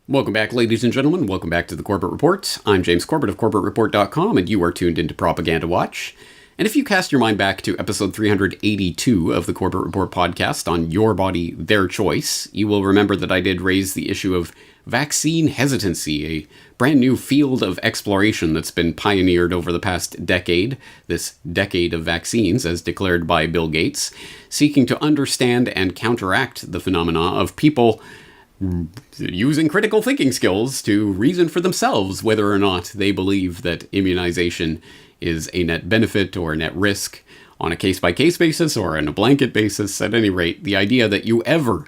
Welcome back, ladies and gentlemen. Welcome back to the Corbett Report. I'm James Corbett of corbettreport.com, and you are tuned into Propaganda Watch. And if you cast your mind back to episode 382 of the Corbett Report podcast on Your Body, Their Choice, you will remember that I did raise the issue of vaccine hesitancy, a brand new field of exploration that's been pioneered over the past decade, this decade of vaccines as declared by Bill Gates, seeking to understand and counteract the phenomena of people using critical thinking skills to reason for themselves whether or not they believe that immunization is a net benefit or a net risk on a case-by-case basis or on a blanket basis. At any rate, the idea that you ever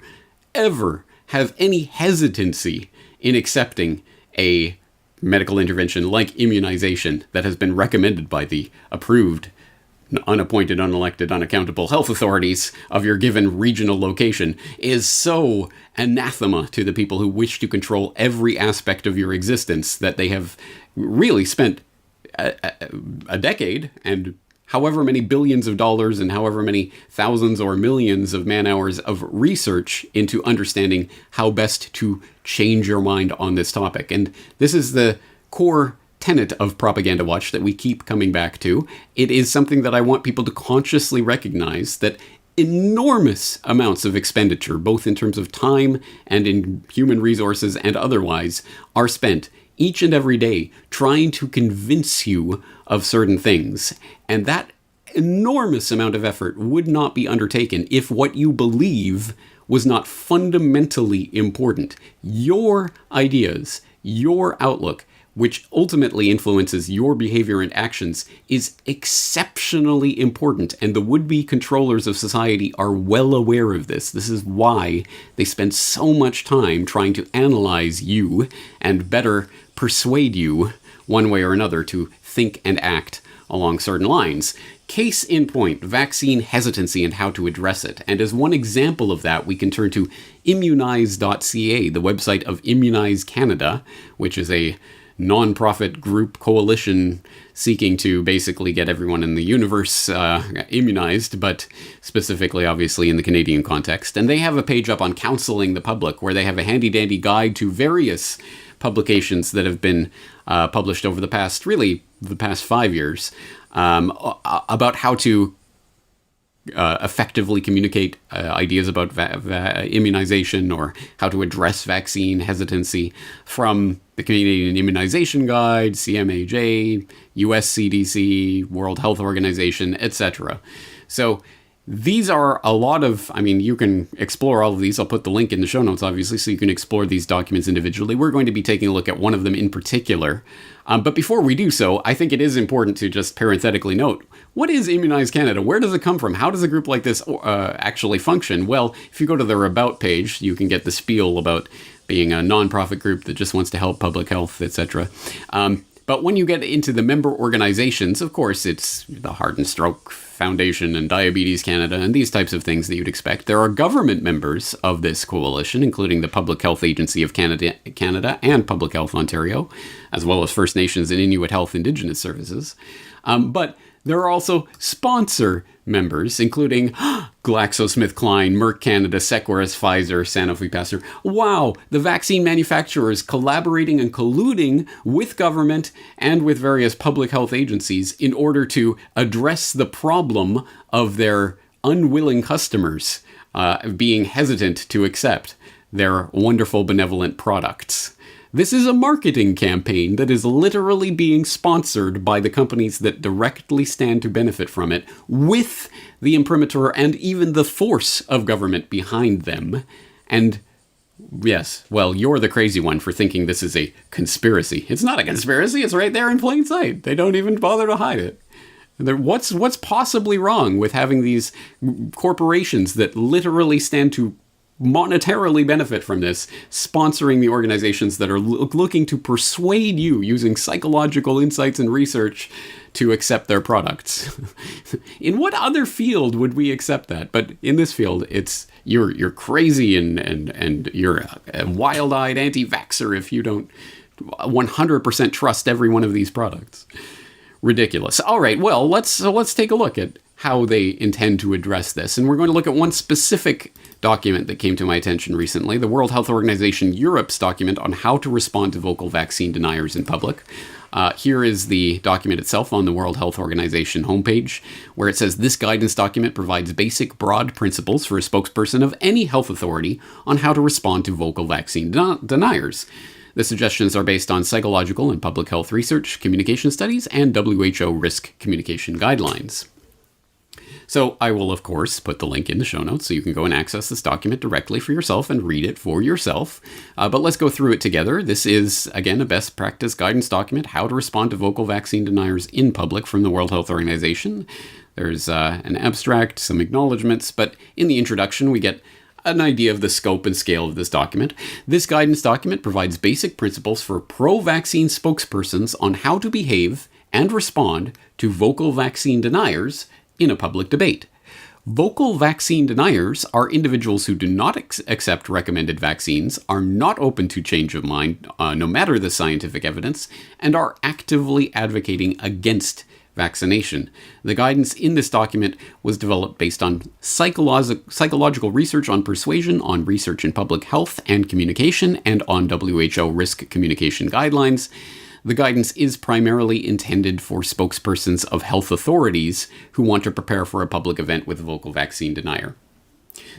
have any hesitancy in accepting a medical intervention like immunization that has been recommended by the approved, unappointed, unelected, unaccountable health authorities of your given regional location is so anathema to the people who wish to control every aspect of your existence that they have really spent a decade and however many billions of dollars and however many thousands or millions of man-hours of research into understanding how best to change your mind on this topic. And this is the core tenet of Propaganda Watch that we keep coming back to. It is something that I want people to consciously recognize, that enormous amounts of expenditure, both in terms of time and in human resources and otherwise, are spent each and every day trying to convince you of certain things. And that enormous amount of effort would not be undertaken if what you believe was not fundamentally important. Your ideas, your outlook, which ultimately influences your behavior and actions, is exceptionally important, and the would-be controllers of society are well aware of this. This is why they spend so much time trying to analyze you and better persuade you, one way or another, to think and act along certain lines. Case in point, vaccine hesitancy and how to address it. And as one example of that, we can turn to immunize.ca, the website of Immunize Canada, which is a non-profit group coalition seeking to basically get everyone in the universe immunized, but specifically, obviously, in the Canadian context. And they have a page up on counseling the public, where they have a handy-dandy guide to various publications that have been published over the past 5 years, about how to effectively communicate ideas about immunization or how to address vaccine hesitancy, from the Canadian Immunization Guide, CMAJ, US CDC, World Health Organization, etc. So these are a lot of, you can explore all of these. I'll put the link in the show notes, obviously, so you can explore these documents individually. We're going to be taking a look at one of them in particular. But before we do so, I think it is important to just parenthetically note, what is Immunize Canada? Where does it come from? How does a group like this actually function? Well, if you go to their About page, you can get the spiel about being a nonprofit group that just wants to help public health, etc. But when you get into the member organizations, of course, it's the Heart and Stroke Foundation and Diabetes Canada and these types of things that you'd expect. There are government members of this coalition, including the Public Health Agency of Canada and Public Health Ontario, as well as First Nations and Inuit Health Indigenous Services. But there are also sponsor members, including GlaxoSmithKline, Merck Canada, Seqirus, Pfizer, Sanofi Pasteur. Wow, the vaccine manufacturers collaborating and colluding with government and with various public health agencies in order to address the problem of their unwilling customers being hesitant to accept their wonderful, benevolent products. This is a marketing campaign that is literally being sponsored by the companies that directly stand to benefit from it, with the imprimatur and even the force of government behind them. And yes, well, you're the crazy one for thinking this is a conspiracy. It's not a conspiracy. It's right there in plain sight. They don't even bother to hide it. What's possibly wrong with having these corporations that literally stand to monetarily benefit from this, sponsoring the organizations that are looking to persuade you using psychological insights and research to accept their products? In what other field would we accept that? But in this field, it's you're crazy and you're a wild-eyed anti-vaxxer if you don't 100% trust every one of these products. Ridiculous. All right, well, let's take a look at how they intend to address this. And we're going to look at one specific document that came to my attention recently, the World Health Organization Europe's document on how to respond to vocal vaccine deniers in public. Here is the document itself on the World Health Organization homepage, where it says, "This guidance document provides basic broad principles for a spokesperson of any health authority on how to respond to vocal vaccine deniers. The suggestions are based on psychological and public health research, communication studies, and WHO risk communication guidelines." So I will, of course, put the link in the show notes so you can go and access this document directly for yourself and read it for yourself. But let's go through it together. This is, again, a best practice guidance document, how to respond to vocal vaccine deniers in public from the World Health Organization. There's an abstract, some acknowledgments, but in the introduction we get an idea of the scope and scale of this document. This guidance document provides basic principles for pro-vaccine spokespersons on how to behave and respond to vocal vaccine deniers in a public debate. Vocal vaccine deniers are individuals who do not accept recommended vaccines, are not open to change of mind, no matter the scientific evidence, and are actively advocating against vaccination. The guidance in this document was developed based on psychological research on persuasion, on research in public health and communication, and on WHO risk communication guidelines. The guidance is primarily intended for spokespersons of health authorities who want to prepare for a public event with a vocal vaccine denier.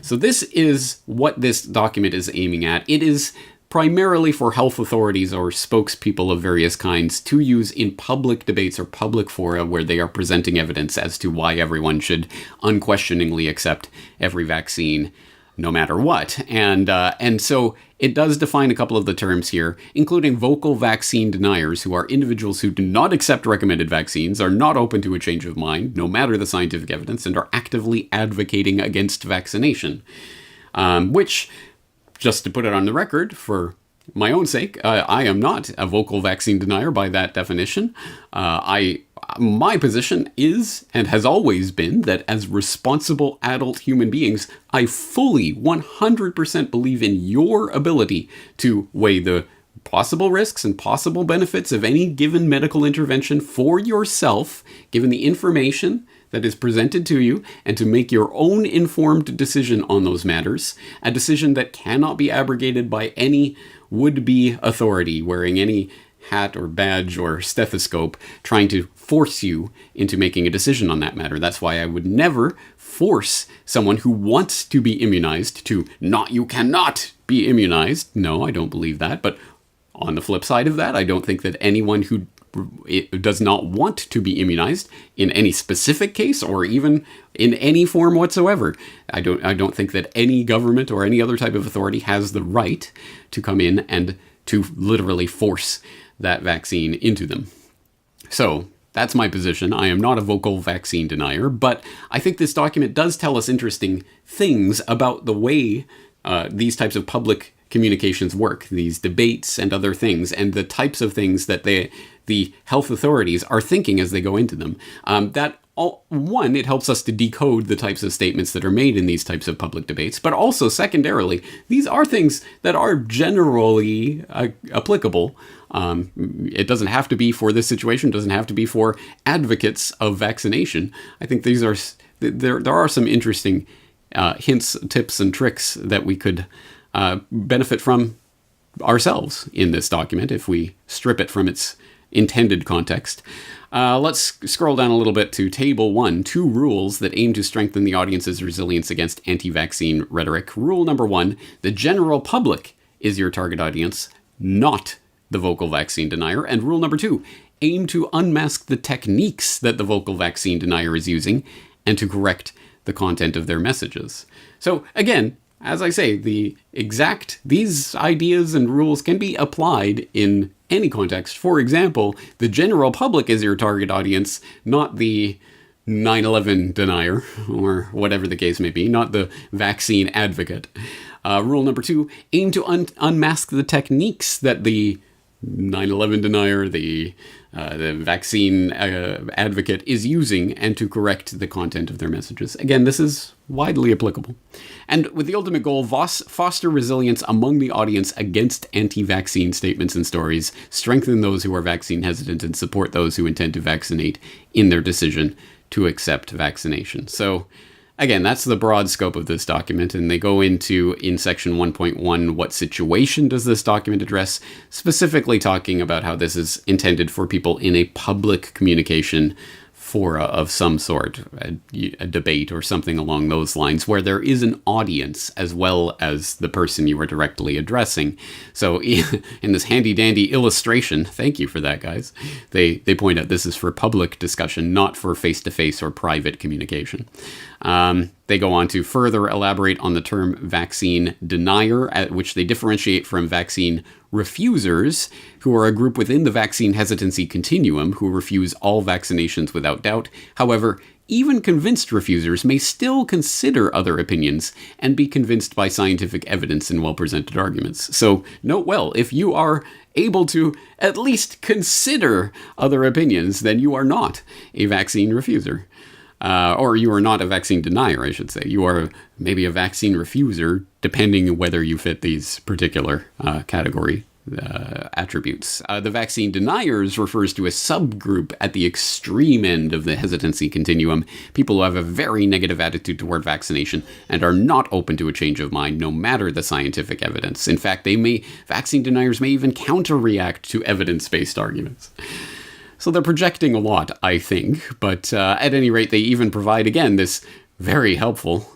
So this is what this document is aiming at. It is primarily for health authorities or spokespeople of various kinds to use in public debates or public fora where they are presenting evidence as to why everyone should unquestioningly accept every vaccine no matter what. And so it does define a couple of the terms here, including vocal vaccine deniers, who are individuals who do not accept recommended vaccines, are not open to a change of mind, no matter the scientific evidence, and are actively advocating against vaccination. Which, just to put it on the record, for my own sake, I am not a vocal vaccine denier by that definition. My position is, and has always been, that as responsible adult human beings, I fully 100% believe in your ability to weigh the possible risks and possible benefits of any given medical intervention for yourself, given the information that is presented to you, and to make your own informed decision on those matters, a decision that cannot be abrogated by any would-be authority wearing any hat or badge or stethoscope trying to force you into making a decision on that matter. That's why I would never force someone who wants to be immunized to you cannot be immunized. No, I don't believe that. But on the flip side of that, I don't think that anyone who does not want to be immunized in any specific case or even in any form whatsoever, I don't think that any government or any other type of authority has the right to come in and to literally force that vaccine into them. So that's my position. I am not a vocal vaccine denier, but I think this document does tell us interesting things about the way these types of public communications work, these debates and other things, and the types of things that the health authorities are thinking as they go into them. It helps us to decode the types of statements that are made in these types of public debates, but also secondarily, these are things that are generally applicable. It doesn't have to be for this situation, doesn't have to be for advocates of vaccination. I think there are some interesting hints, tips, and tricks that we could benefit from ourselves in this document if we strip it from its intended context. Let's scroll down a little bit to Table 1, 2 rules that aim to strengthen the audience's resilience against anti-vaccine rhetoric. Rule number 1, the general public is your target audience, not the vocal vaccine denier. And rule number 2, aim to unmask the techniques that the vocal vaccine denier is using and to correct the content of their messages. So again, as I say, these ideas and rules can be applied in any context. For example, the general public is your target audience, not the 9/11 denier, or whatever the case may be, not the vaccine advocate. Rule number 2, aim to unmask the techniques that the 9/11 denier, the vaccine advocate is using, and to correct the content of their messages. Again, this is widely applicable. And with the ultimate goal, foster resilience among the audience against anti-vaccine statements and stories, strengthen those who are vaccine hesitant, and support those who intend to vaccinate in their decision to accept vaccination. So, again, that's the broad scope of this document, and they go into, in section 1.1, what situation does this document address, specifically talking about how this is intended for people in a public communication fora of some sort, a debate or something along those lines, where there is an audience as well as the person you are directly addressing. So in this handy-dandy illustration, thank you for that, guys, they point out this is for public discussion, not for face-to-face or private communication. They go on to further elaborate on the term vaccine denier, which they differentiate from vaccine refusers, who are a group within the vaccine hesitancy continuum who refuse all vaccinations without doubt. However, even convinced refusers may still consider other opinions and be convinced by scientific evidence and well-presented arguments. So note well, if you are able to at least consider other opinions, then you are not a vaccine refuser. Or you are not a vaccine denier, I should say. You are maybe a vaccine refuser, depending whether you fit these particular category attributes. The vaccine deniers refers to a subgroup at the extreme end of the hesitancy continuum, people who have a very negative attitude toward vaccination and are not open to a change of mind, no matter the scientific evidence. In fact, vaccine deniers may even counter-react to evidence-based arguments. So they're projecting a lot, I think, but at any rate, they even provide, again, this very helpful,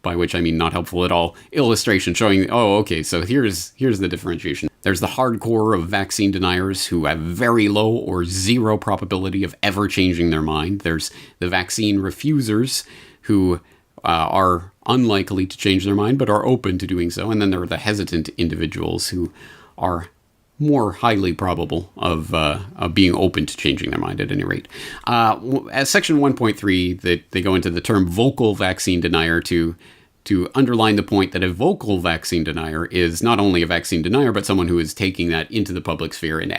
by which I mean not helpful at all, illustration showing, oh, okay, so here's the differentiation. There's the hardcore of vaccine deniers who have very low or zero probability of ever changing their mind. There's the vaccine refusers who are unlikely to change their mind, but are open to doing so. And then there are the hesitant individuals who are more highly probable of being open to changing their mind at any rate. As section 1.3, they go into the term vocal vaccine denier to underline the point that a vocal vaccine denier is not only a vaccine denier, but someone who is taking that into the public sphere and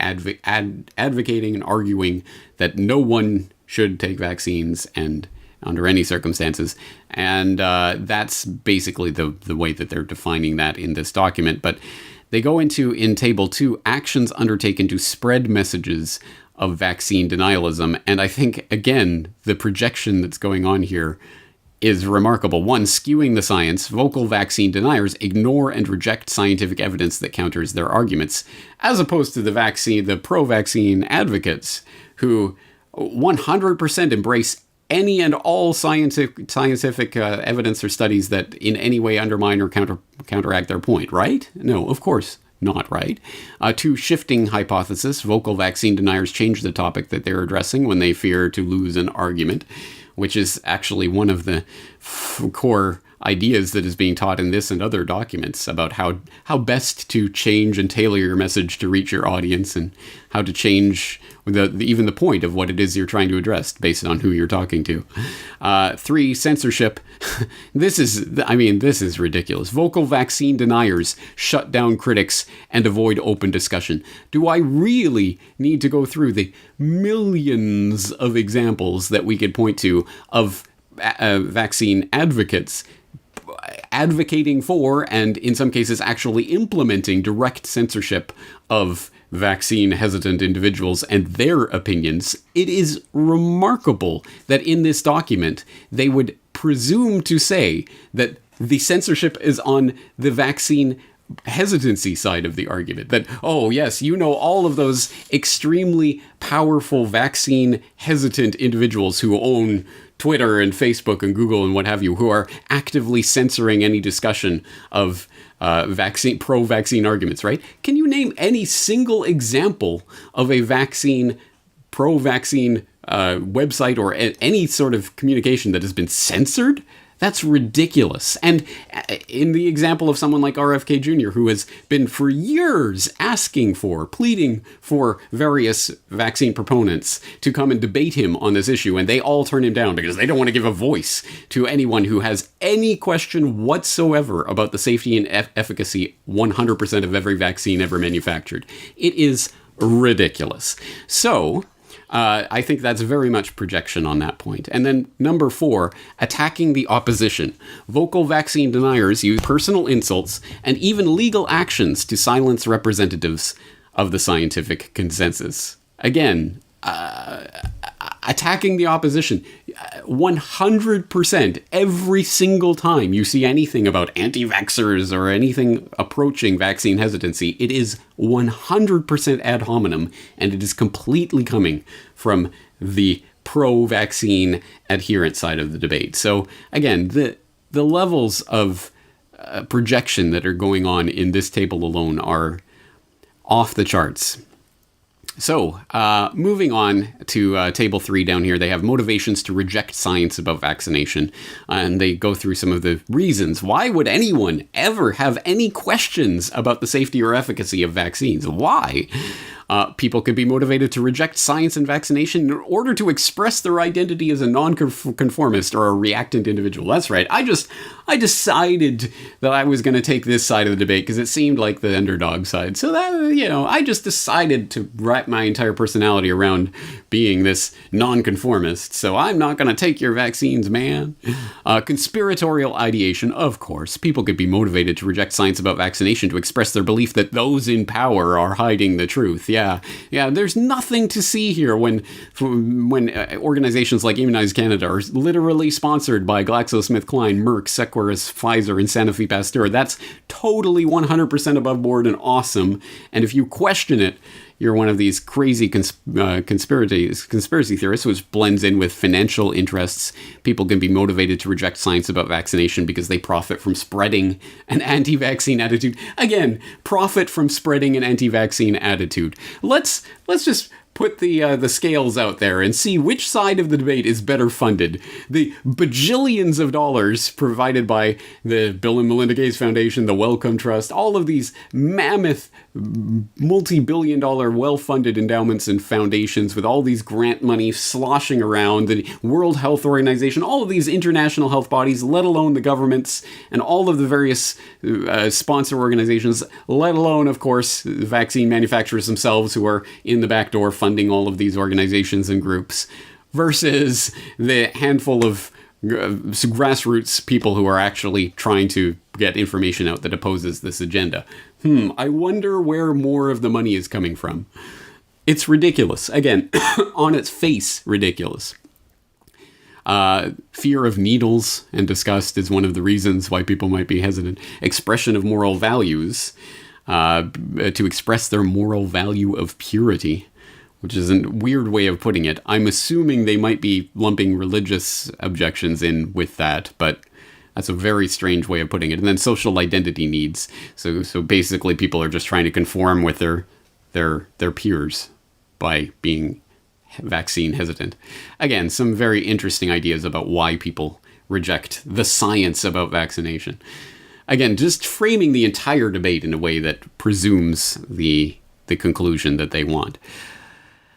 advocating and arguing that no one should take vaccines and under any circumstances. And that's basically the way that they're defining that in this document. But they go into, in Table 2, actions undertaken to spread messages of vaccine denialism. And I think, again, the projection that's going on here is remarkable. One, skewing the science. Vocal vaccine deniers ignore and reject scientific evidence that counters their arguments, as opposed to the pro-vaccine advocates who 100% embrace any and all scientific evidence or studies that in any way undermine or counteract their point, right? No, of course not, right? Two, shifting hypothesis. Vocal vaccine deniers change the topic that they're addressing when they fear to lose an argument, which is actually one of the core ideas that is being taught in this and other documents about how best to change and tailor your message to reach your audience, and how to change even the point of what it is you're trying to address based on who you're talking to. 3, censorship. This is ridiculous. Vocal vaccine deniers shut down critics and avoid open discussion. Do I really need to go through the millions of examples that we could point to of vaccine advocates advocating for, and in some cases actually implementing, direct censorship of vaccine hesitant individuals and their opinions? It is remarkable that in this document they would presume to say that the censorship is on the vaccine hesitancy side of the argument. That, oh yes, all of those extremely powerful vaccine hesitant individuals who own Twitter and Facebook and Google and what have you, who are actively censoring any discussion of pro-vaccine arguments, right? Can you name any single example of a pro-vaccine website or any sort of communication that has been censored? That's ridiculous. And in the example of someone like RFK Jr., who has been for years asking for, pleading for various vaccine proponents to come and debate him on this issue, and they all turn him down because they don't want to give a voice to anyone who has any question whatsoever about the safety and efficacy 100% of every vaccine ever manufactured. It is ridiculous. So I think that's very much projection on that point. And then number 4, attacking the opposition. Vocal vaccine deniers use personal insults and even legal actions to silence representatives of the scientific consensus. Again, attacking the opposition. 100% every single time you see anything about anti-vaxxers or anything approaching vaccine hesitancy, it is 100% ad hominem, and it is completely coming from the pro-vaccine adherent side of the debate. So again, the levels of projection that are going on in this table alone are off the charts. So, moving on to table 3 down here, they have motivations to reject science about vaccination, and they go through some of the reasons. Why would anyone ever have any questions about the safety or efficacy of vaccines? Why? People can be motivated to reject science and vaccination in order to express their identity as a nonconformist or a reactant individual. That's right. I decided that I was going to take this side of the debate because it seemed like the underdog side. So that, I just decided to wrap my entire personality around being this nonconformist. So I'm not going to take your vaccines, man. Conspiratorial ideation, of course. People could be motivated to reject science about vaccination to express their belief that those in power are hiding the truth. Yeah, there's nothing to see here when organizations like Immunize Canada are literally sponsored by GlaxoSmithKline, Merck, Seqirus, Pfizer, and Sanofi Pasteur. That's totally 100% above board and awesome. And if you question it, you're one of these crazy conspiracy theorists, which blends in with financial interests. People can be motivated to reject science about vaccination because they profit from spreading an anti-vaccine attitude. Again, profit from spreading an anti-vaccine attitude. Let's just put the scales out there and see which side of the debate is better funded. The bajillions of dollars provided by the Bill and Melinda Gates Foundation, the Wellcome Trust, all of these mammoth multi-billion-dollar well-funded endowments and foundations with all these grant money sloshing around, the World Health Organization, all of these international health bodies, let alone the governments and all of the various sponsor organizations, let alone, of course, the vaccine manufacturers themselves who are in the back door funding all of these organizations and groups, versus the handful of grassroots people who are actually trying to get information out that opposes this agenda. I wonder where more of the money is coming from. It's ridiculous. Again, on its face, ridiculous. Fear of needles and disgust is one of the reasons why people might be hesitant. Expression of moral values, to express their moral value of purity, which is a weird way of putting it. I'm assuming they might be lumping religious objections in with that, but that's a very strange way of putting it. And then social identity needs. So basically people are just trying to conform with their peers by being vaccine hesitant. Again, some very interesting ideas about why people reject the science about vaccination. Again, just framing the entire debate in a way that presumes the conclusion that they want.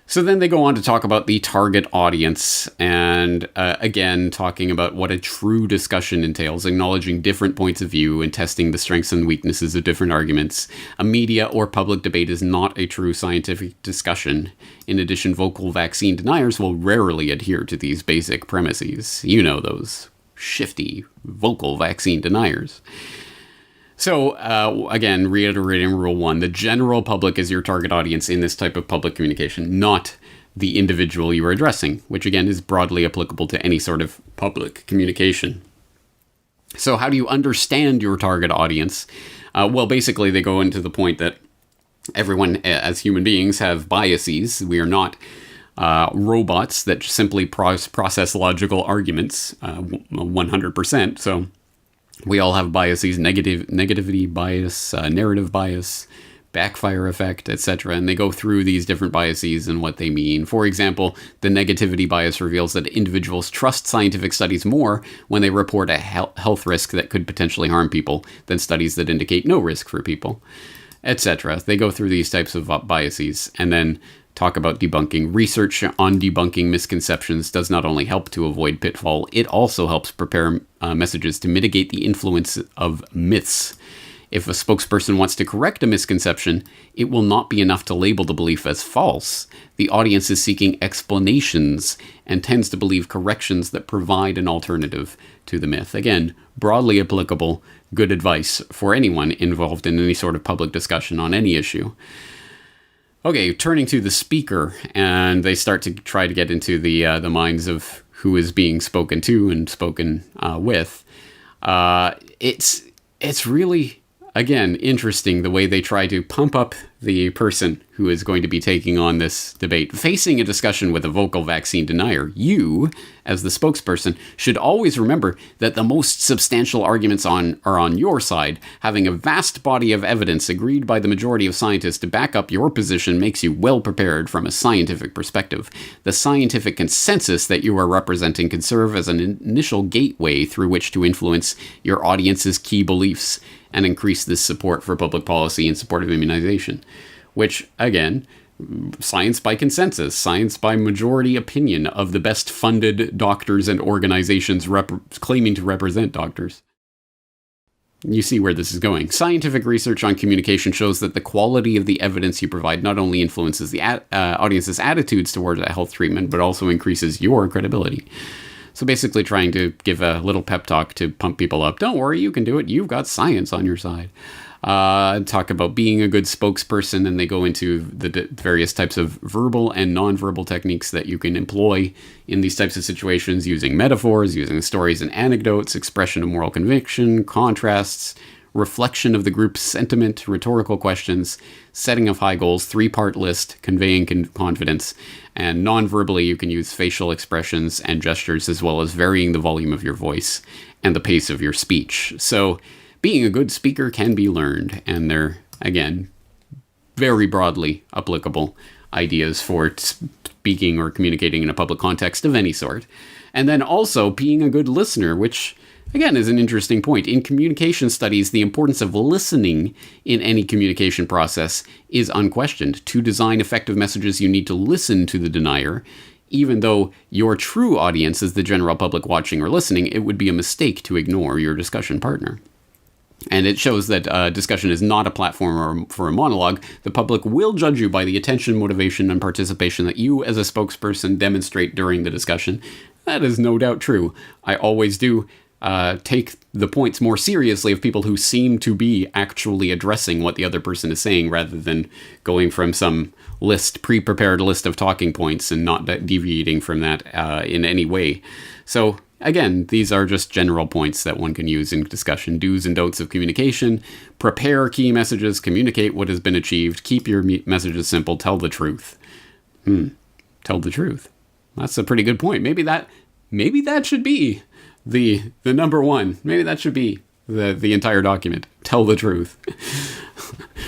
So then they go on to talk about the target audience, and again, talking about what a true discussion entails, acknowledging different points of view and testing the strengths and weaknesses of different arguments. A media or public debate is not a true scientific discussion. In addition, vocal vaccine deniers will rarely adhere to these basic premises. You know, those shifty vocal vaccine deniers. So, again, reiterating Rule 1, the general public is your target audience in this type of public communication, not the individual you are addressing, which, again, is broadly applicable to any sort of public communication. So how do you understand your target audience? Well, basically, they go into the point that everyone, as human beings, have biases. We are not robots that simply process logical arguments 100%, so... we all have biases, negativity bias, narrative bias, backfire effect, etc. And they go through these different biases and what they mean. For example, the negativity bias reveals that individuals trust scientific studies more when they report a health risk that could potentially harm people than studies that indicate no risk for people, etc. They go through these types of biases and then talk about debunking. Research on debunking misconceptions does not only help to avoid pitfall, it also helps prepare messages to mitigate the influence of myths. If a spokesperson wants to correct a misconception, it will not be enough to label the belief as false. The audience is seeking explanations and tends to believe corrections that provide an alternative to the myth. Again, broadly applicable, good advice for anyone involved in any sort of public discussion on any issue. Okay, turning to the speaker, and they start to try to get into the minds of who is being spoken to and spoken with. It's really, again, interesting the way they try to pump up the person who is going to be taking on this debate. Facing a discussion with a vocal vaccine denier, you, as the spokesperson, should always remember that the most substantial arguments are on your side. Having a vast body of evidence agreed by the majority of scientists to back up your position makes you well prepared from a scientific perspective. The scientific consensus that you are representing can serve as an initial gateway through which to influence your audience's key beliefs and increase this support for public policy in support of immunization. Which, again, science by consensus, science by majority opinion of the best funded doctors and organizations claiming to represent doctors. You see where this is going. Scientific research on communication shows that the quality of the evidence you provide not only influences the audience's attitudes towards a health treatment, but also increases your credibility. So basically trying to give a little pep talk to pump people up. Don't worry, you can do it. You've got science on your side. Talk about being a good spokesperson, and they go into the various types of verbal and nonverbal techniques that you can employ in these types of situations, using metaphors, using stories and anecdotes, expression of moral conviction, contrasts, reflection of the group's sentiment, rhetorical questions, setting of high goals, 3-part list, conveying confidence, and non-verbally you can use facial expressions and gestures, as well as varying the volume of your voice and the pace of your speech. So being a good speaker can be learned, and they're, again, very broadly applicable ideas for speaking or communicating in a public context of any sort. And then also being a good listener, which again is an interesting point. In communication studies, the importance of listening in any communication process is unquestioned. To design effective messages, you need to listen to the denier. Even though your true audience is the general public watching or listening, it would be a mistake to ignore your discussion partner. And it shows that discussion is not a platform for a monologue. The public will judge you by the attention, motivation, and participation that you as a spokesperson demonstrate during the discussion. That is no doubt true. I always do take the points more seriously of people who seem to be actually addressing what the other person is saying, rather than going from some pre-prepared list of talking points and not deviating from that in any way. So again, these are just general points that one can use in discussion. Do's and don'ts of communication. Prepare key messages. Communicate what has been achieved. Keep your messages simple. Tell the truth. Tell the truth. That's a pretty good point. Maybe that should be the number one. Maybe that should be the entire document. Tell the truth.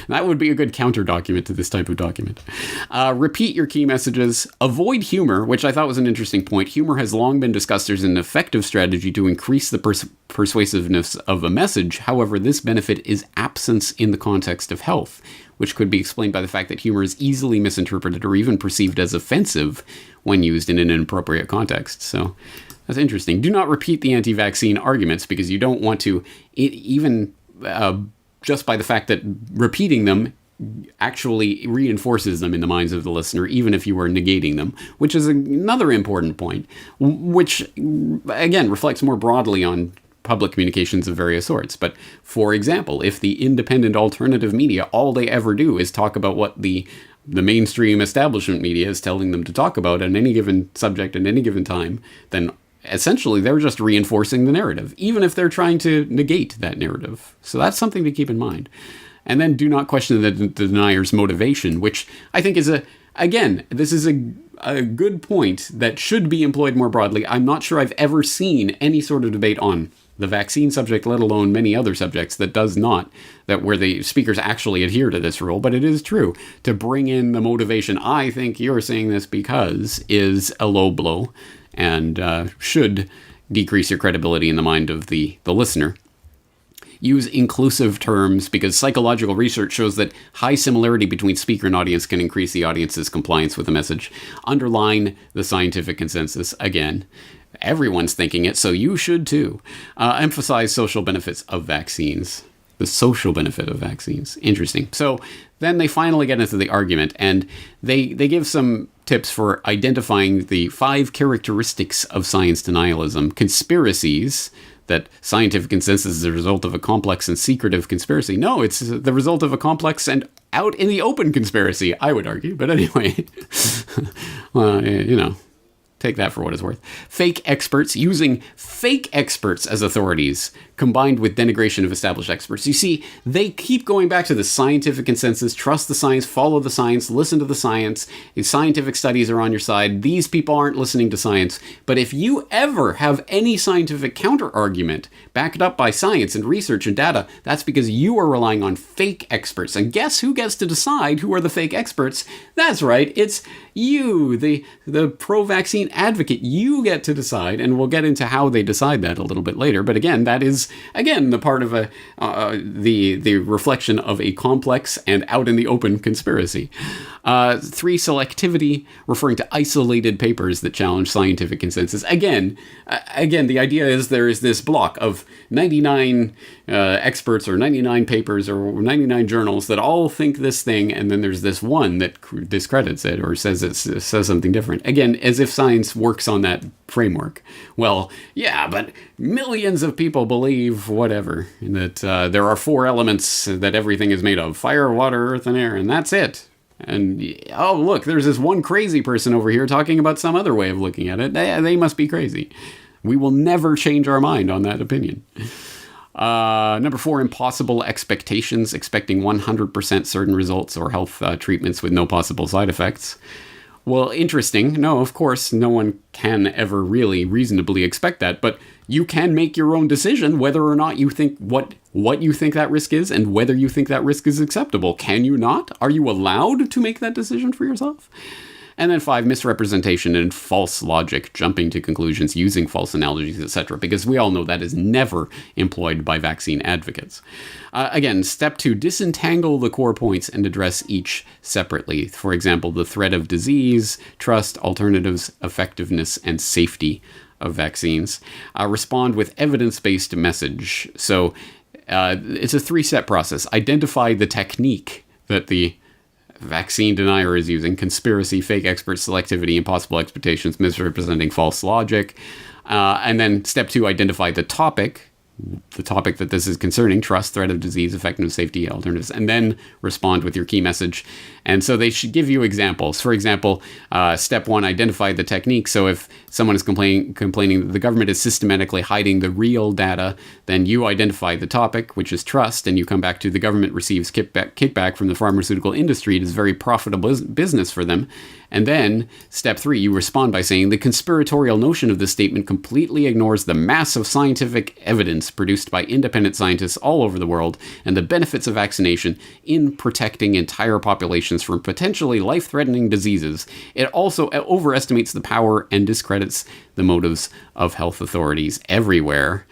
That would be a good counter document to this type of document. Repeat your key messages. Avoid humor, which I thought was an interesting point. Humor has long been discussed as an effective strategy to increase the persuasiveness of a message. However, this benefit is absence in the context of health, which could be explained by the fact that humor is easily misinterpreted or even perceived as offensive when used in an inappropriate context. So that's interesting. Do not repeat the anti-vaccine arguments, because you don't want to, just by the fact that repeating them actually reinforces them in the minds of the listener, even if you are negating them, which is another important point, which, again, reflects more broadly on public communications of various sorts. But, for example, if the independent alternative media, all they ever do is talk about what the mainstream establishment media is telling them to talk about on any given subject at any given time, then essentially they're just reinforcing the narrative, even if they're trying to negate that narrative. So that's something to keep in mind. And then do not question the denier's motivation, which I think is this is a good point that should be employed more broadly. I'm not sure I've ever seen any sort of debate on the vaccine subject, let alone many other subjects, that does not, that where the speakers actually adhere to this rule. But it is true to bring in the motivation, I think you're saying this because, is a low blow and should decrease your credibility in the mind of the listener. Use inclusive terms because psychological research shows that high similarity between speaker and audience can increase the audience's compliance with the message. Underline the scientific consensus. Again, everyone's thinking it, so you should too. Emphasize social benefits of vaccines. The social benefit of vaccines. Interesting. So then they finally get into the argument, and they give some tips for identifying the 5 characteristics of science denialism. Conspiracies, that scientific consensus is the result of a complex and secretive conspiracy. No, it's the result of a complex and out in the open conspiracy, I would argue. But anyway, well, you know, take that for what it's worth. Fake experts, using fake experts as authorities, combined with denigration of established experts. You see, they keep going back to the scientific consensus, trust the science, follow the science, listen to the science. The scientific studies are on your side. These people aren't listening to science. But if you ever have any scientific counter-argument backed up by science and research and data, that's because you are relying on fake experts. And guess who gets to decide who are the fake experts? That's right, it's you, the pro-vaccine advocate. You get to decide, and we'll get into how they decide that a little bit later. But again, that is the part of the reflection of a complex and out in the open conspiracy. 3, selectivity, referring to isolated papers that challenge scientific consensus. Again, the idea is there is this block of 99 experts or 99 papers or 99 journals that all think this thing, and then there's this one that discredits it or says something different. Again, as if science works on that framework. Well, yeah, but millions of people believe whatever, that there are 4 elements that everything is made of: fire, water, earth, and air, and that's it. And, oh, look, there's this one crazy person over here talking about some other way of looking at it. They must be crazy. We will never change our mind on that opinion. Number 4, impossible expectations, expecting 100% certain results or health treatments with no possible side effects. Well, interesting. No, of course, no one can ever really reasonably expect that, but you can make your own decision whether or not you think what you think that risk is and whether you think that risk is acceptable. Can you not? Are you allowed to make that decision for yourself? And then 5, misrepresentation and false logic, jumping to conclusions using false analogies, etc., because we all know that is never employed by vaccine advocates. Again, step 2, disentangle the core points and address each separately. For example, the threat of disease, trust, alternatives, effectiveness, and safety of vaccines. Respond with evidence-based message. So it's a 3-step process. Identify the technique that the vaccine denier is using: conspiracy, fake experts, selectivity, impossible expectations, misrepresenting false logic. And then step 2, identify the topic that this is concerning: trust, threat of disease, effectiveness, safety, alternatives, and then respond with your key message. And so they should give you examples. For example, step 1, identify the technique. So if someone is complaining that the government is systematically hiding the real data, then you identify the topic, which is trust, and you come back to the government receives kickback from the pharmaceutical industry. It is very profitable business for them. And then step 3, you respond by saying the conspiratorial notion of this statement completely ignores the massive scientific evidence produced by independent scientists all over the world and the benefits of vaccination in protecting entire populations from potentially life-threatening diseases. It also overestimates the power and discredits the motives of health authorities everywhere.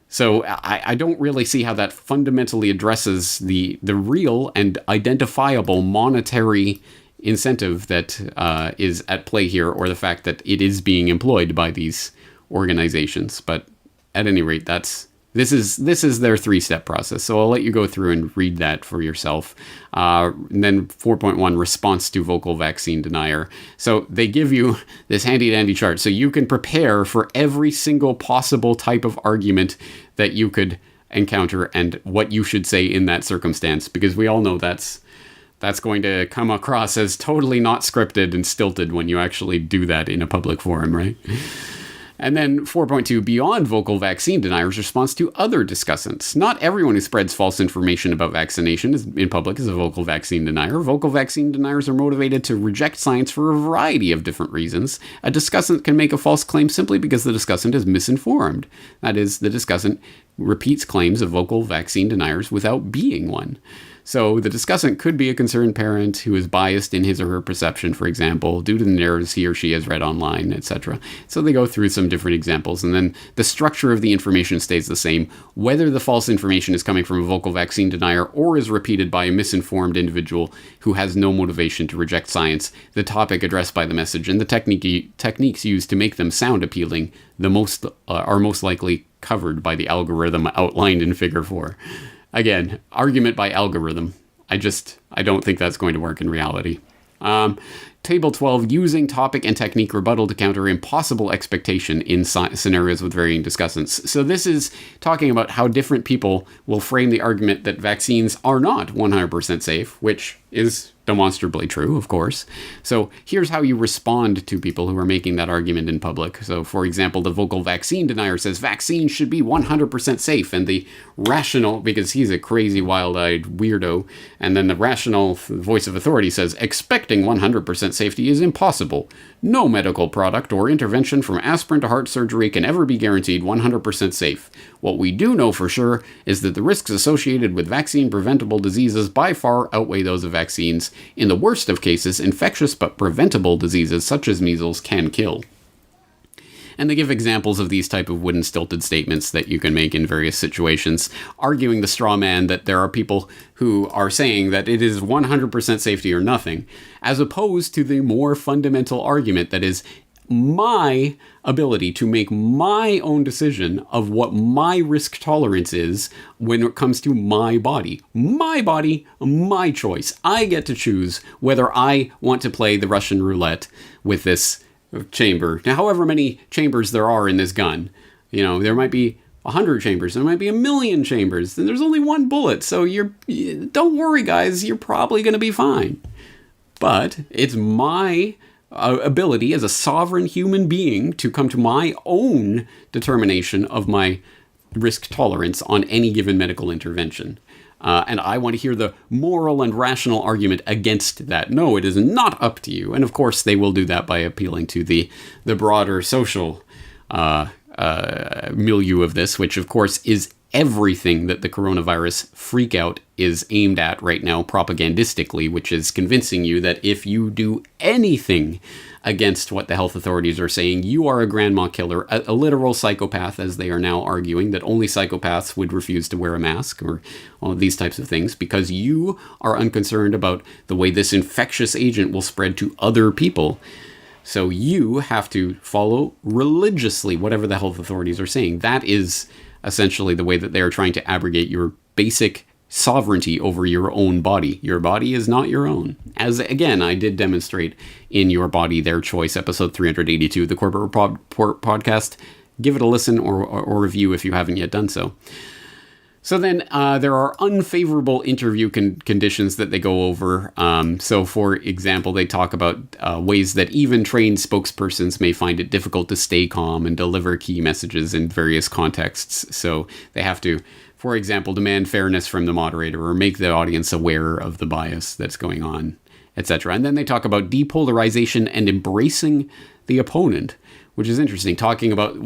So I don't really see how that fundamentally addresses the real and identifiable monetary incentive that is at play here, or the fact that it is being employed by these organizations. But at any rate, this is their 3-step process. So I'll let you go through and read that for yourself. And then 4.1, response to vocal vaccine denier. So they give you this handy dandy chart so you can prepare for every single possible type of argument that you could encounter and what you should say in that circumstance, because we all know that's going to come across as totally not scripted and stilted when you actually do that in a public forum, right? And then 4.2, beyond vocal vaccine deniers, response to other discussants. Not everyone who spreads false information about vaccination in public is a vocal vaccine denier. Vocal vaccine deniers are motivated to reject science for a variety of different reasons. A discussant can make a false claim simply because the discussant is misinformed. That is, the discussant repeats claims of vocal vaccine deniers without being one. So the discussant could be a concerned parent who is biased in his or her perception, for example, due to the narratives he or she has read online, etc. So they go through some different examples, and then the structure of the information stays the same. Whether the false information is coming from a vocal vaccine denier or is repeated by a misinformed individual who has no motivation to reject science, the topic addressed by the message and the techniques used to make them sound appealing are most likely covered by the algorithm outlined in Figure 4. Again, argument by algorithm. I don't think that's going to work in reality. Table 12, using topic and technique rebuttal to counter impossible expectation in scenarios with varying discussants. So this is talking about how different people will frame the argument that vaccines are not 100% safe, which is demonstrably true, of course. So here's how you respond to people who are making that argument in public. So, for example, the vocal vaccine denier says vaccines should be 100% safe, and the rational, because he's a crazy, wild-eyed weirdo, and then the rational voice of authority says expecting 100% safety is impossible. No medical product or intervention from aspirin to heart surgery can ever be guaranteed 100% safe. What we do know for sure is that the risks associated with vaccine-preventable diseases by far outweigh those of vaccines. In the worst of cases, infectious but preventable diseases such as measles can kill. And they give examples of these type of wooden stilted statements that you can make in various situations, arguing the straw man that there are people who are saying that it is 100% safety or nothing, as opposed to the more fundamental argument that is my ability to make my own decision of what my risk tolerance is when it comes to my body. My body, my choice. I get to choose whether I want to play the Russian roulette with this chamber. Now, however many chambers there are in this gun, there might be 100 chambers, there might be 1,000,000 chambers, and there's only one bullet, so don't worry, guys, you're probably going to be fine. But it's my ability as a sovereign human being to come to my own determination of my risk tolerance on any given medical intervention. And I want to hear the moral and rational argument against that. No, it is not up to you. And of course, they will do that by appealing to the broader social milieu of this, which of course is everything that the coronavirus freakout is aimed at right now propagandistically, which is convincing you that if you do anything against what the health authorities are saying, you are a grandma killer, a literal psychopath, as they are now arguing that only psychopaths would refuse to wear a mask or all of these types of things because you are unconcerned about the way this infectious agent will spread to other people. So you have to follow religiously whatever the health authorities are saying. That is essentially the way that they are trying to abrogate your basic sovereignty over your own body. Your body is not your own. As, again, I did demonstrate in Your Body, Their Choice, episode 382 of the Corbett Report podcast. Give it a listen or review if you haven't yet done so. So then there are unfavorable interview conditions that they go over. So, for example, they talk about ways that even trained spokespersons may find it difficult to stay calm and deliver key messages in various contexts. So they have to, for example, demand fairness from the moderator or make the audience aware of the bias that's going on, etc. And then they talk about depolarization and embracing the opponent, which is interesting, talking about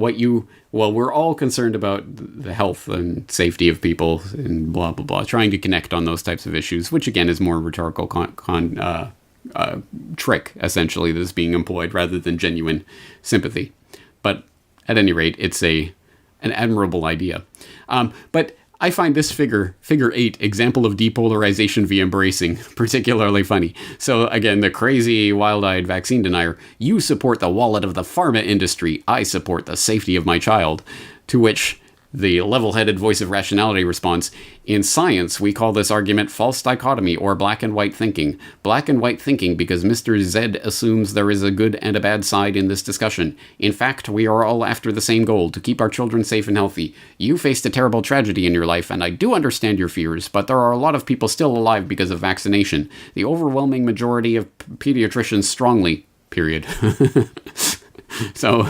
we're all concerned about the health and safety of people and blah, blah, blah, trying to connect on those types of issues, which again is more rhetorical trick, essentially, that is being employed rather than genuine sympathy. But at any rate, it's an admirable idea. But I find this figure 8, example of depolarization via embracing, particularly funny. So again, the crazy, wild-eyed vaccine denier, you support the wallet of the pharma industry, I support the safety of my child. To which the level-headed voice of rationality responds, in science, we call this argument false dichotomy or black and white thinking. Black and white thinking because Mr. Z assumes there is a good and a bad side in this discussion. In fact, we are all after the same goal, to keep our children safe and healthy. You faced a terrible tragedy in your life, and I do understand your fears, but there are a lot of people still alive because of vaccination. The overwhelming majority of pediatricians strongly, period. So,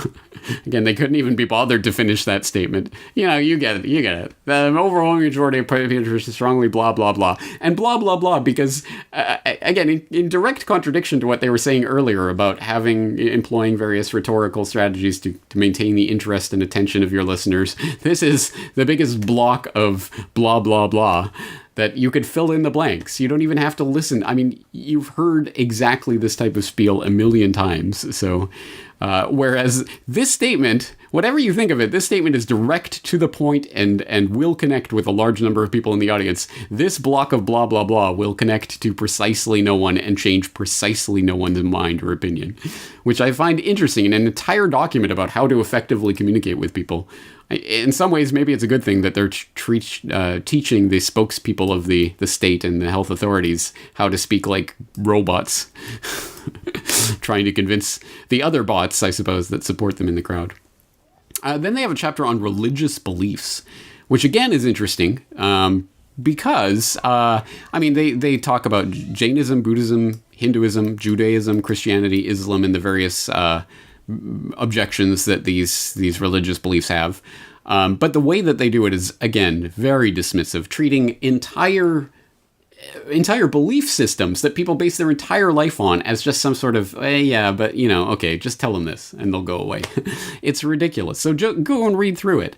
again, they couldn't even be bothered to finish that statement. You get it. The overwhelming majority of pediatricians strongly blah, blah, blah. And blah, blah, blah, because, again, in direct contradiction to what they were saying earlier about employing various rhetorical strategies to maintain the interest and attention of your listeners, this is the biggest block of blah, blah, blah that you could fill in the blanks. You don't even have to listen. I mean, you've heard exactly this type of spiel a million times. So, whereas this statement, whatever you think of it, this statement is direct to the point and will connect with a large number of people in the audience. This block of blah, blah, blah will connect to precisely no one and change precisely no one's mind or opinion, which I find interesting in an entire document about how to effectively communicate with people. In some ways, maybe it's a good thing that they're teaching the spokespeople of the state and the health authorities how to speak like robots, trying to convince the other bots, I suppose, that support them in the crowd. Then they have a chapter on religious beliefs, which again is interesting because, they talk about Jainism, Buddhism, Hinduism, Judaism, Christianity, Islam, and the various objections that these religious beliefs have. But the way that they do it is, again, very dismissive, treating entire belief systems that people base their entire life on as just some sort of, okay, just tell them this and they'll go away. It's ridiculous. So go and read through it.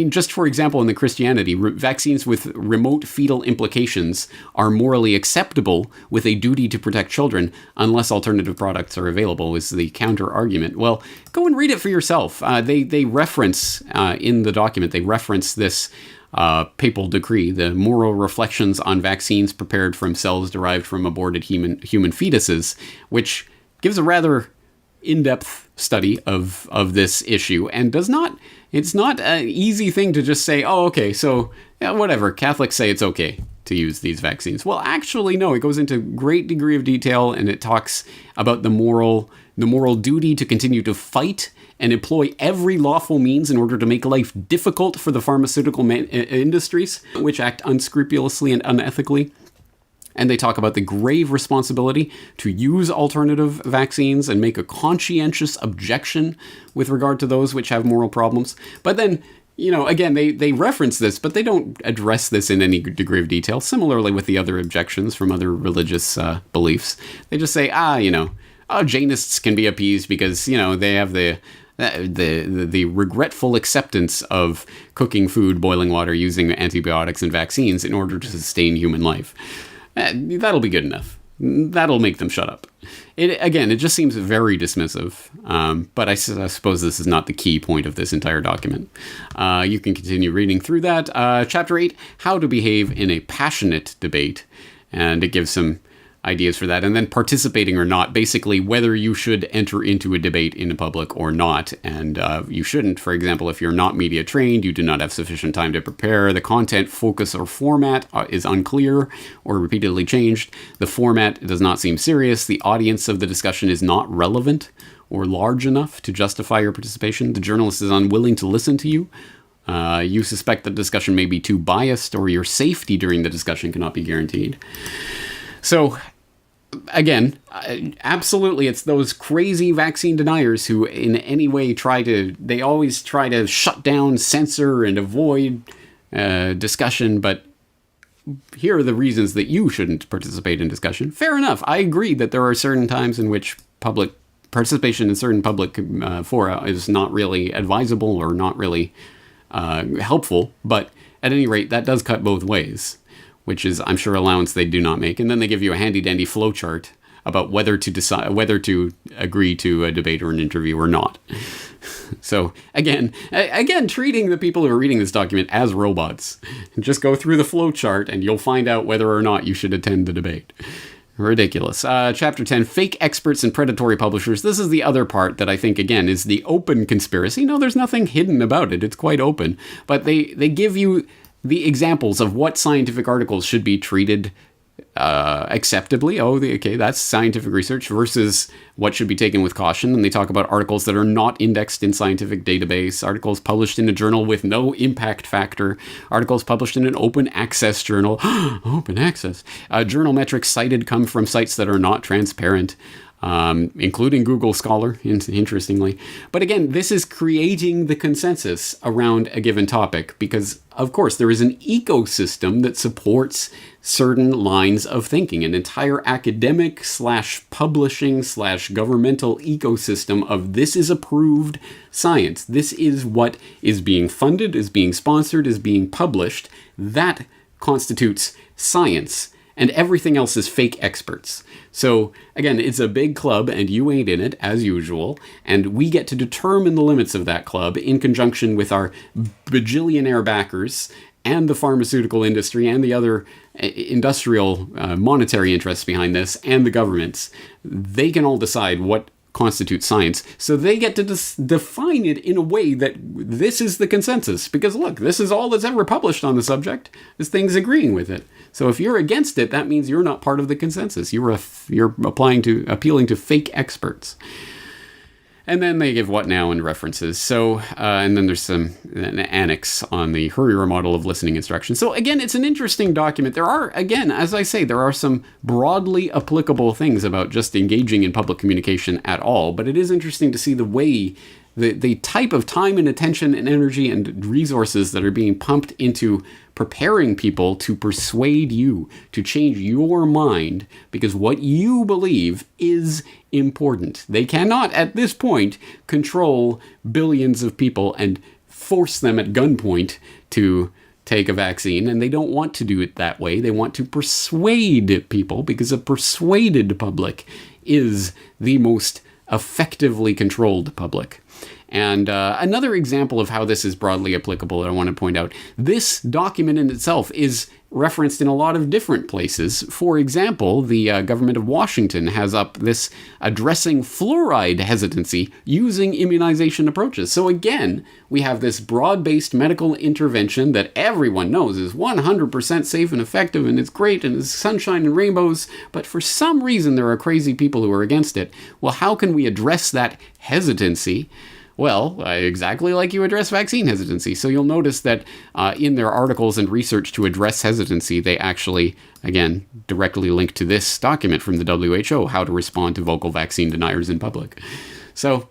Just for example, in the Christianity, vaccines with remote fetal implications are morally acceptable with a duty to protect children unless alternative products are available, is the counter argument. Well, go and read it for yourself. They reference, in the document, they reference this papal decree, the moral reflections on vaccines prepared from cells derived from aborted human fetuses, which gives a rather in-depth study of this issue and it's not an easy thing to just say, oh, okay, so whatever, Catholics say it's okay to use these vaccines. Well, actually, no, it goes into great degree of detail and it talks about the moral duty to continue to fight and employ every lawful means in order to make life difficult for the pharmaceutical industries, which act unscrupulously and unethically. And they talk about the grave responsibility to use alternative vaccines and make a conscientious objection with regard to those which have moral problems. But then, again, they reference this, but they don't address this in any degree of detail. Similarly with the other objections from other religious beliefs. They just say, Jainists can be appeased because, they have the regretful acceptance of cooking food, boiling water, using antibiotics and vaccines in order to sustain human life. That'll be good enough. That'll make them shut up. It just seems very dismissive, but I suppose this is not the key point of this entire document. You can continue reading through that. Chapter 8, How to Behave in a Passionate Debate, and it gives some ideas for that, and then participating or not, basically whether you should enter into a debate in public or not, and you shouldn't. For example, if you're not media trained, you do not have sufficient time to prepare, the content, focus, or format is unclear or repeatedly changed, the format does not seem serious, the audience of the discussion is not relevant or large enough to justify your participation, the journalist is unwilling to listen to you, you suspect the discussion may be too biased, or your safety during the discussion cannot be guaranteed. So, again, absolutely, it's those crazy vaccine deniers who in any way they always try to shut down, censor, and avoid discussion, but here are the reasons that you shouldn't participate in discussion. Fair enough. I agree that there are certain times in which public participation in certain public fora is not really advisable or not really helpful, but at any rate, that does cut both ways, which is, I'm sure, allowance they do not make. And then they give you a handy-dandy flowchart about whether to agree to a debate or an interview or not. So, again, treating the people who are reading this document as robots. Just go through the flowchart and you'll find out whether or not you should attend the debate. Ridiculous. Chapter 10, Fake Experts and Predatory Publishers. This is the other part that I think, again, is the open conspiracy. No, there's nothing hidden about it. It's quite open. But they give you the examples of what scientific articles should be treated acceptably. Okay, that's scientific research versus what should be taken with caution. And they talk about articles that are not indexed in scientific database, articles published in a journal with no impact factor, articles published in an open access journal. Open access. Journal metrics cited come from sites that are not transparent. including Google Scholar, interestingly. But again, this is creating the consensus around a given topic because, of course, there is an ecosystem that supports certain lines of thinking, an entire academic / publishing / governmental ecosystem of this is approved science. This is what is being funded, is being sponsored, is being published. That constitutes science. And everything else is fake experts. So, again, it's a big club, and you ain't in it, as usual, and we get to determine the limits of that club in conjunction with our bajillionaire backers and the pharmaceutical industry and the other industrial monetary interests behind this and the governments. They can all decide what constitutes science, so they get to define it in a way that this is the consensus. Because look, this is all that's ever published on the subject, is things agreeing with it. So if you're against it, that means you're not part of the consensus. You're appealing to fake experts. And then they give what now and references. So, and then there's an annex on the Hurrier model of listening instructions. So again, it's an interesting document. There are, again, as I say, there are some broadly applicable things about just engaging in public communication at all. But it is interesting to see the way, the type of time and attention and energy and resources that are being pumped into preparing people to persuade you, to change your mind, because what you believe is important. They cannot, at this point, control billions of people and force them at gunpoint to take a vaccine, and they don't want to do it that way. They want to persuade people, because a persuaded public is the most effectively controlled public. And another example of how this is broadly applicable that I want to point out, this document in itself is referenced in a lot of different places. For example, the government of Washington has up this addressing fluoride hesitancy using immunization approaches. So again, we have this broad-based medical intervention that everyone knows is 100% safe and effective, and it's great, and it's sunshine and rainbows, but for some reason there are crazy people who are against it. Well, how can we address that hesitancy? Well, exactly like you address vaccine hesitancy. So you'll notice that in their articles and research to address hesitancy, they actually, again, directly link to this document from the WHO, How to Respond to Vocal Vaccine Deniers in Public. So,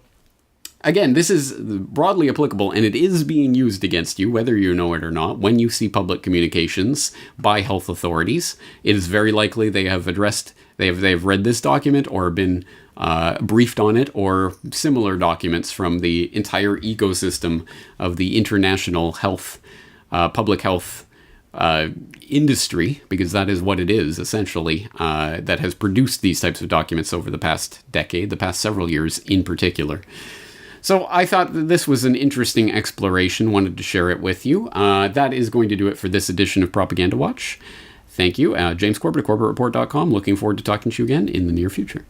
again, this is broadly applicable, and it is being used against you, whether you know it or not, when you see public communications by health authorities. It is very likely they have read this document or been briefed on it, or similar documents from the entire ecosystem of the international health, public health industry, because that is what it is, essentially, that has produced these types of documents over the past decade, the past several years in particular. So I thought that this was an interesting exploration, wanted to share it with you. That is going to do it for this edition of Propaganda Watch. Thank you. James Corbett at corbettreport.com. Looking forward to talking to you again in the near future.